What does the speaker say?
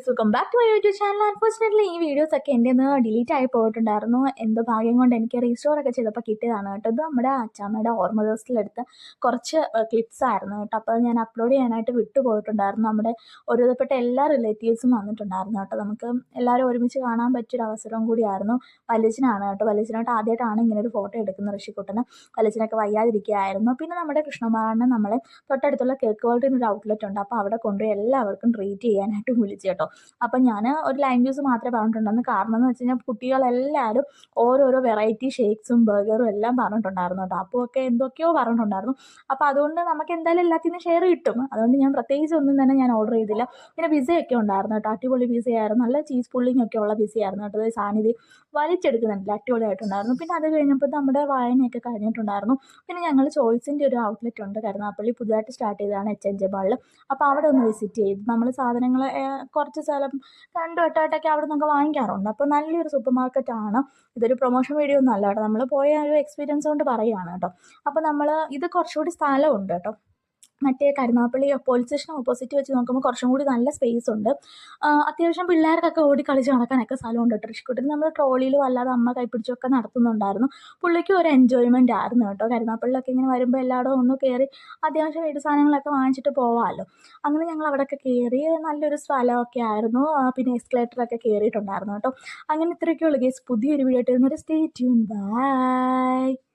Welcome back to my YouTube channel. Unfortunately ഈ videos ഒക്കെ എൻ്റെ നിന്ന് ഡിലീറ്റ് ആയി പോയിട്ടുണ്ടായിരുന്നു. എന്തോ ഭാഗ്യം കൊണ്ട് എനിക്ക് റീസ്റ്റോർ ഒക്കെ ചെയ്തപ്പോൾ കിട്ടിയതാണ് കേട്ടോ. ഇത് നമ്മുടെ അച്ചാമ്മയുടെ ഓർമ്മ ദിവസത്തിലെടുത്ത് കുറച്ച് ക്ലിപ്സ് ആയിരുന്നു കേട്ടോ. അപ്പോൾ ഞാൻ അപ്ലോഡ് ചെയ്യാനായിട്ട് വിട്ടുപോയിട്ടുണ്ടായിരുന്നു. നമ്മുടെ ഒരുവിധപ്പെട്ട എല്ലാ റിലേറ്റീവ്സും വന്നിട്ടുണ്ടായിരുന്നു കേട്ടോ. നമുക്ക് എല്ലാവരും ഒരുമിച്ച് കാണാൻ പറ്റിയൊരു അവസരവും കൂടിയായിരുന്നു. വലിയച്ഛനാണ് കേട്ടോ. വലിയച്ഛനായിട്ട് ആദ്യമായിട്ടാണ് ഇങ്ങനെ ഒരു ഫോട്ടോ എടുക്കുന്നത് ഋഷിക്കുട്ടന്. വലിയച്ഛനൊക്കെ വയ്യാതിരിക്കുകയായിരുന്നു. പിന്നെ നമ്മുടെ കൃഷ്ണകുമാറിനെ നമ്മളെ തൊട്ടടുത്തുള്ള കേക്ക് വേൾഡിന് ഒരു ഔട്ട്ലെറ്റ് ഉണ്ട്. അപ്പോൾ അവിടെ കൊണ്ടുപോയി എല്ലാവർക്കും ട്രീറ്റ് ചെയ്യാനായിട്ട് വിളിച്ചു കേട്ടോ. അപ്പം ഞാൻ ഒരു ലൈം ജ്യൂസ് മാത്രമേ പറഞ്ഞിട്ടുണ്ടായിരുന്നു. കാരണം എന്ന് വെച്ച് കഴിഞ്ഞാൽ കുട്ടികളെല്ലാവരും ഓരോരോ വെറൈറ്റി ഷേക്സും ബർഗറും എല്ലാം പറഞ്ഞിട്ടുണ്ടായിരുന്നു കേട്ടോ. അപ്പോൾ ഒക്കെ എന്തൊക്കെയോ പറഞ്ഞിട്ടുണ്ടായിരുന്നു. അപ്പോൾ അതുകൊണ്ട് നമുക്ക് എന്തായാലും എല്ലാത്തിനും ഷെയർ കിട്ടും. അതുകൊണ്ട് ഞാൻ പ്രത്യേകിച്ച് ഒന്നും തന്നെ ഞാൻ ഓർഡർ ചെയ്തില്ല. പിന്നെ പിസയൊക്കെ ഉണ്ടായിരുന്നു കേട്ടോ. അടിപൊളി പിസയായിരുന്നു. നല്ല ചീസ് പുള്ളിങ് ഒക്കെ ഉള്ള പിസയായിരുന്നു കേട്ടോ. അത് സാന്നിധ്യം വലിച്ചെടുക്കുന്നുണ്ടല്ലോ, അടിപൊളിയായിട്ടുണ്ടായിരുന്നു. പിന്നെ അത് കഴിഞ്ഞപ്പോൾ നമ്മുടെ വായനയൊക്കെ കഴിഞ്ഞിട്ടുണ്ടായിരുന്നു. പിന്നെ ഞങ്ങൾ ചോയ്സിൻ്റെ ഒരു ഔട്ട്ലെറ്റ് ഉണ്ട് കരുനാഗപ്പള്ളി, പുതുതായിട്ട് സ്റ്റാർട്ട് ചെയ്തതാണ് HNJ മാളിൽ. അപ്പോൾ അവിടെ ഒന്ന് വിസിറ്റ് ചെയ്തു. നമ്മൾ സാധനങ്ങൾ കുറച്ച് സ്ഥലം 2 വട്ടമായിട്ടൊക്കെ അവിടെ നിന്നൊക്കെ വാങ്ങിക്കാറുണ്ട്. അപ്പോൾ നല്ലൊരു സൂപ്പർ മാർക്കറ്റാണ്. ഇതൊരു പ്രൊമോഷൻ വീഡിയോ ഒന്നും അല്ല കേട്ടോ. നമ്മൾ പോയ ഒരു എക്സ്പീരിയൻസ് കൊണ്ട് പറയുകയാണ് കേട്ടോ. അപ്പോൾ നമ്മൾ ഇത് കുറച്ചുകൂടി സ്ഥലമുണ്ട് കേട്ടോ. മറ്റേ കരുനാഗപ്പള്ളി പോലീസ് സ്റ്റേഷൻ ഓപ്പോസിറ്റ് വെച്ച് നോക്കുമ്പോൾ കുറച്ചും കൂടി നല്ല സ്പേസ് ഉണ്ട്. അത്യാവശ്യം പിള്ളേർക്കൊക്കെ ഓടി കളിച്ച് നടക്കാനൊക്കെ സ്ഥലമുണ്ട് കേട്ടോ. ഋഷിക്കുട്ടൻ നമ്മൾ ട്രോളിയിലും അല്ലാതെ അമ്മ കൈപ്പിടിച്ചൊക്കെ നടത്തുന്നുണ്ടായിരുന്നു. പുള്ളിക്ക് ഒരു എൻജോയ്മെൻ്റ് ആയിരുന്നു കേട്ടോ. കരുനാഗപ്പള്ളിയിലൊക്കെ ഇങ്ങനെ വരുമ്പോൾ എല്ലായിടവും ഒന്ന് കയറി അത്യാവശ്യം വീട് സാധനങ്ങളൊക്കെ വാങ്ങിച്ചിട്ട് പോവാമല്ലോ. അങ്ങനെ ഞങ്ങൾ അവിടെയൊക്കെ കയറി. നല്ലൊരു സ്ഥലമൊക്കെ ആയിരുന്നു. പിന്നെ എസ്കലേറ്ററൊക്കെ കയറിയിട്ടുണ്ടായിരുന്നു കേട്ടോ. അങ്ങനെ ഇത്രയൊക്കെ ഉള്ളൂ ഗൈസ്. പുതിയൊരു വീഡിയോ ആയിട്ട് വരുന്നൊരു സ്റ്റേ ട്യൂൺ. ബൈ.